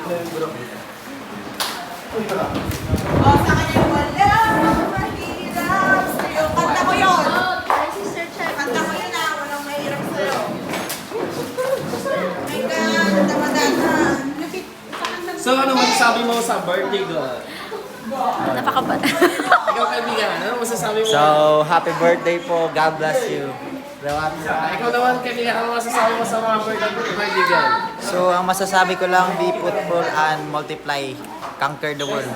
Oh, sa kanya wala mahirap sa'yo. Kanta ko yun. Kanta ko yun ah. Walang mahirap sa'yo. My God, damadaan. So ano masasabi mo sa birthday girl? Napakabata. Ikaw kaibigan, ano masasabi mo? So, happy birthday po. God bless you. Ikaw naman kaibigan, ano masasabi mo sa mga birthday girl? So, ang masasabi ko lang, be fruitful and multiply. Conquer the world.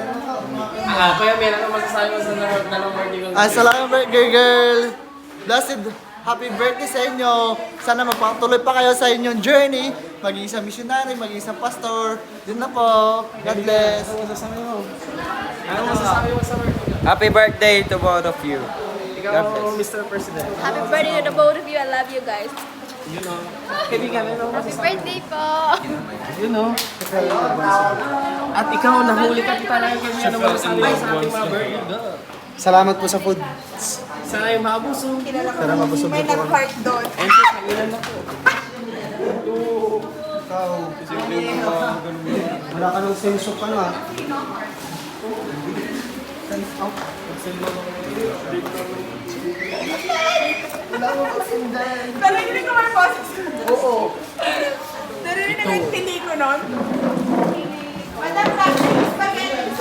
Kuya Mel, ano masasabi mo sa dalawang birthday girl? Salamat birthday girl! Blessed happy birthday sa inyo! Sana magpatuloy pa kayo sa inyong journey. Maging isang missionary, maging isang pastor. Yun na po. God bless! Ano masasabi mo? Ano masasabi mo sa birthday girl? Happy birthday to both of you. Ikaw, Mr. President. Happy birthday to the both of you. I love you guys. You know, kaibigan, ano Happy masasabi? birthday po. You know. At ikaw, nahuli ka kita lang kaibigan, ano masasabi mo sa ating mga birthday girl? Salamat po sa food. Sana yung maabusong. Kilala ko Sana mabusog may na po. nag-heart doon. And sa kanila na po. Wala ka ng senso pa na. Narinig ko mga boses ko. Oo. Narinig ko yung tili ko nun. Madam, spaghetti.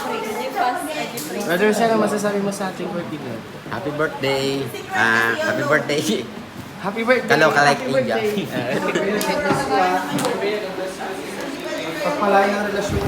Brother, siya ang masasabi mo sa ating birthday girl? Happy birthday. Happy birthday. Happy birthday! Kaloka like Happy India. birthday. Pagpalain ng relasyon.